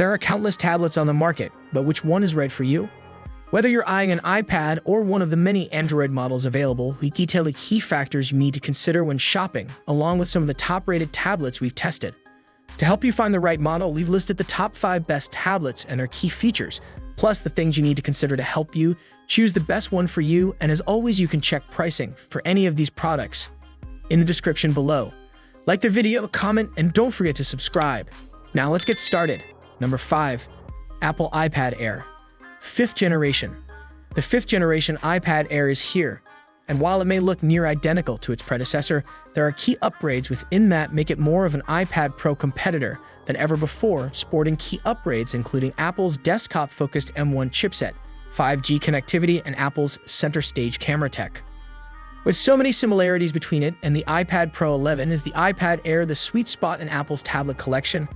There are countless tablets on the market, but which one is right for you? Whether you're eyeing an iPad or one of the many Android models available, we detail the key factors you need to consider when shopping, along with some of the top-rated tablets we've tested. To help you find the right model, we've listed the top 5 best tablets and their key features, plus the things you need to consider to help you choose the best one for you, and as always, you can check pricing for any of these products in the description below. Like the video, comment, and don't forget to subscribe. Now let's get started. Number 5. Apple iPad Air. 5th generation. The 5th generation iPad Air is here, and while it may look near identical to its predecessor, there are key upgrades within that make it more of an iPad Pro competitor than ever before, sporting key upgrades including Apple's desktop-focused M1 chipset, 5G connectivity, and Apple's center stage camera tech. With so many similarities between it and the iPad Pro 11, is the iPad Air the sweet spot in Apple's tablet collection?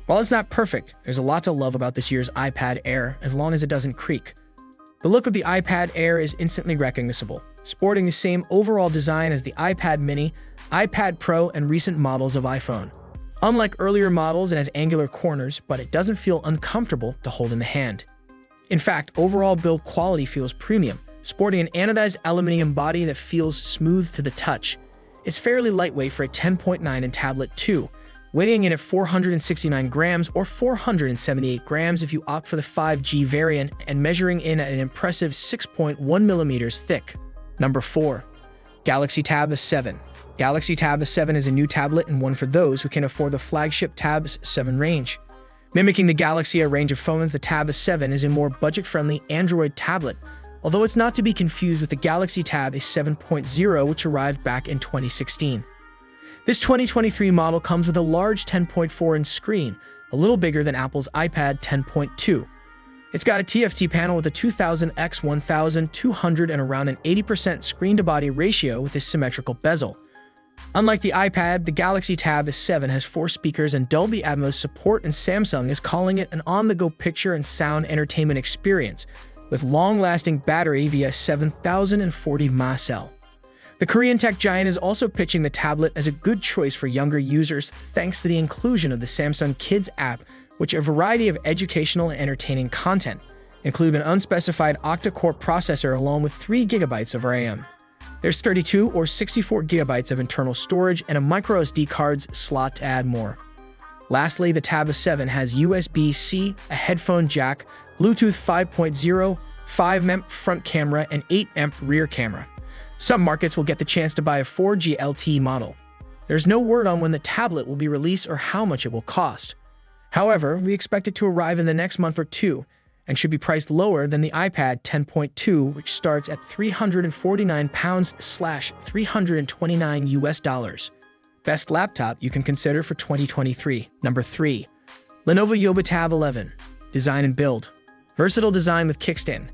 While it's not perfect, there's a lot to love about this year's iPad Air, as long as it doesn't creak. The look of the iPad Air is instantly recognizable, sporting the same overall design as the iPad mini, iPad Pro, and recent models of iPhone. Unlike earlier models, it has angular corners, but it doesn't feel uncomfortable to hold in the hand. In fact, overall build quality feels premium, sporting an anodized aluminum body that feels smooth to the touch. It's fairly lightweight for a 10.9 in tablet too, weighing in at 469 grams or 478 grams if you opt for the 5G variant, and measuring in at an impressive 6.1 millimeters thick. Number 4. Galaxy Tab S7. Galaxy Tab S7 is a new tablet and one for those who can afford the flagship Tab S7 range. Mimicking the Galaxy A range of phones, the Tab S7 is a more budget-friendly Android tablet, although it's not to be confused with the Galaxy Tab A7.0, which arrived back in 2016. This 2023 model comes with a large 10.4-inch screen, a little bigger than Apple's iPad 10.2. It's got a TFT panel with a 2000 x 1200 and around an 80% screen-to-body ratio with a symmetrical bezel. Unlike the iPad, the Galaxy Tab S7 has 4 speakers and Dolby Atmos support, and Samsung is calling it an on-the-go picture and sound entertainment experience with long-lasting battery via 7040 mAh. The Korean tech giant is also pitching the tablet as a good choice for younger users thanks to the inclusion of the Samsung Kids app, which a variety of educational and entertaining content, include an unspecified octa-core processor along with 3 GB of RAM. There's 32 or 64 GB of internal storage and a microSD cards slot to add more. Lastly, the Tab S7 has USB-C, a headphone jack, Bluetooth 5.0, 5MP front camera, and 8MP rear camera. Some markets will get the chance to buy a 4G LTE model. There's no word on when the tablet will be released or how much it will cost. However, we expect it to arrive in the next month or two and should be priced lower than the iPad 10.2, which starts at £349/$329. Best laptop you can consider for 2023. Number 3. Lenovo Yoga Tab 11. Design and build. Versatile design with kickstand.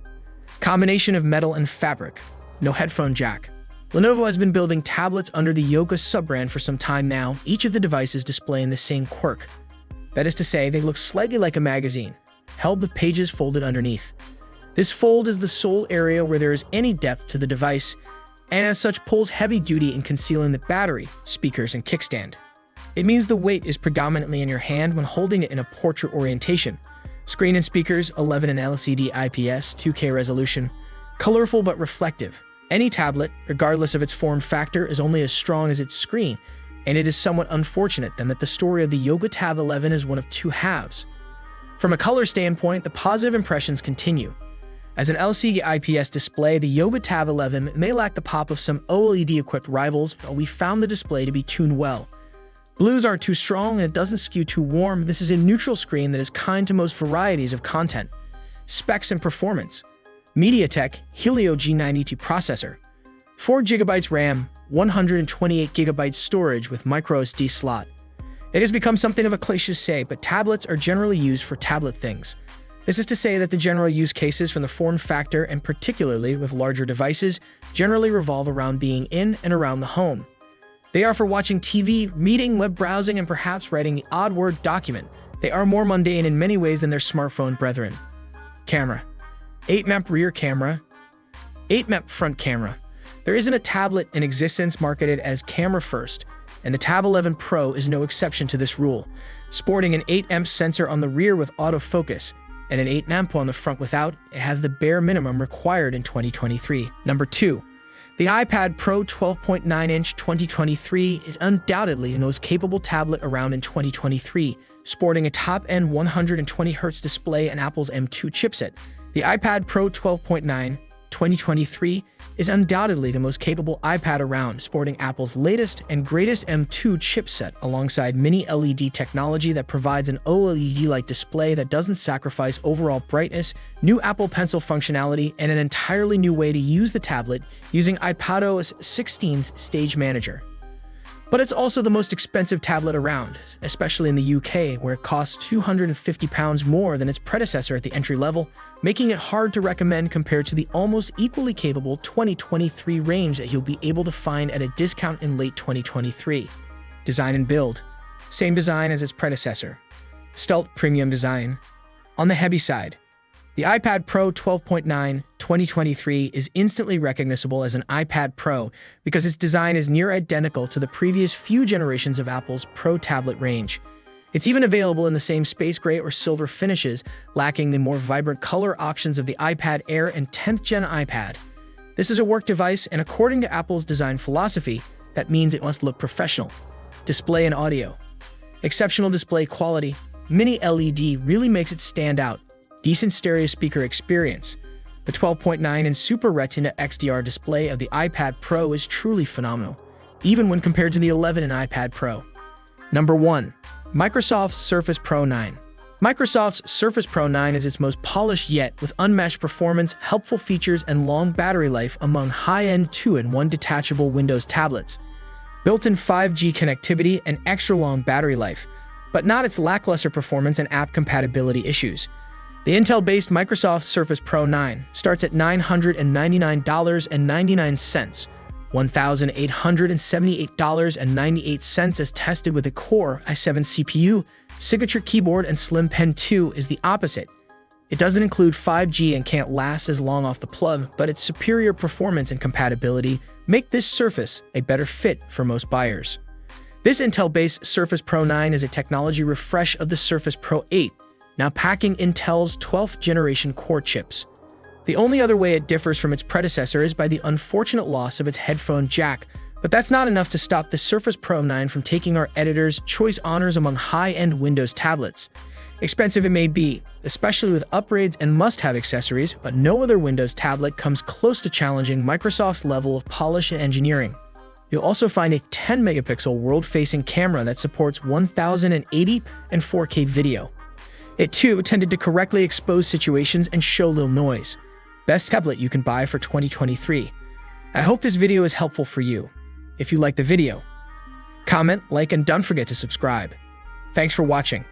Combination of metal and fabric. No headphone jack. Lenovo has been building tablets under the Yoga sub-brand for some time now, each of the devices displaying the same quirk. That is to say, they look slightly like a magazine, held with pages folded underneath. This fold is the sole area where there is any depth to the device, and as such pulls heavy duty in concealing the battery, speakers, and kickstand. It means the weight is predominantly in your hand when holding it in a portrait orientation. Screen and speakers, 11 and LCD IPS, 2K resolution, colorful but reflective. Any tablet, regardless of its form factor, is only as strong as its screen, and it is somewhat unfortunate then that the story of the Yoga Tab 11 is one of two halves. From a color standpoint, the positive impressions continue. As an LCD IPS display, the Yoga Tab 11 may lack the pop of some OLED-equipped rivals, but we found the display to be tuned well. Blues aren't too strong and it doesn't skew too warm. This is a neutral screen that is kind to most varieties of content. Specs and performance. MediaTek Helio G92 processor, 4 GB RAM, 128 GB storage with microSD slot. It has become something of a cliché, but tablets are generally used for tablet things. This is to say that the general use cases from the form factor, and particularly with larger devices, generally revolve around being in and around the home. They are for watching TV, reading, web browsing, and perhaps writing the odd Word document. They are more mundane in many ways than their smartphone brethren. Camera. 8MP rear camera, 8MP front camera. There isn't a tablet in existence marketed as camera first, and the Tab 11 Pro is no exception to this rule. Sporting an 8MP sensor on the rear with autofocus and an 8MP on the front without, it has the bare minimum required in 2023. Number 2. The iPad Pro 12.9-inch 2023 is undoubtedly the most capable tablet around in 2023, sporting a top-end 120Hz display and Apple's M2 chipset. The iPad Pro 12.9 2023 is undoubtedly the most capable iPad around, sporting Apple's latest and greatest M2 chipset alongside Mini LED technology that provides an OLED-like display that doesn't sacrifice overall brightness, new Apple Pencil functionality, and an entirely new way to use the tablet using iPadOS 16's Stage Manager. But it's also the most expensive tablet around, especially in the UK, where it costs £250 more than its predecessor at the entry level, making it hard to recommend compared to the almost equally capable 2023 range that you'll be able to find at a discount in late 2023. Design and build. Same design as its predecessor. Stealth premium design. On the heavy side, the iPad Pro 12.9 2023 is instantly recognizable as an iPad Pro because its design is near identical to the previous few generations of Apple's Pro tablet range. It's even available in the same space gray or silver finishes, lacking the more vibrant color options of the iPad Air and 10th Gen iPad. This is a work device, and according to Apple's design philosophy, that means it must look professional. Display and audio. Exceptional display quality. Mini LED really makes it stand out. Decent stereo speaker experience. The 12.9-inch Super Retina XDR display of the iPad Pro is truly phenomenal, even when compared to the 11-inch iPad Pro. Number 1. Microsoft's Surface Pro 9. Microsoft's Surface Pro 9 is its most polished yet, with unmatched performance, helpful features, and long battery life among high-end 2-in-1 detachable Windows tablets. Built-in 5G connectivity and extra-long battery life, but not its lackluster performance and app compatibility issues. The Intel-based Microsoft Surface Pro 9 starts at $999.99, $1,878.98 as tested with a Core i7 CPU, signature keyboard, and Slim Pen 2 is the opposite. It doesn't include 5G and can't last as long off the plug, but its superior performance and compatibility make this Surface a better fit for most buyers. This Intel-based Surface Pro 9 is a technology refresh of the Surface Pro 8, now packing Intel's 12th generation Core chips. The only other way it differs from its predecessor is by the unfortunate loss of its headphone jack, but that's not enough to stop the Surface Pro 9 from taking our editor's choice honors among high-end Windows tablets. Expensive it may be, especially with upgrades and must-have accessories, but no other Windows tablet comes close to challenging Microsoft's level of polish and engineering. You'll also find a 10-megapixel world-facing camera that supports 1080p and 4K video. It too tended to correctly expose situations and show little noise. Best tablet you can buy for 2023. I hope this video is helpful for you. If you like the video, comment, like, and don't forget to subscribe. Thanks for watching.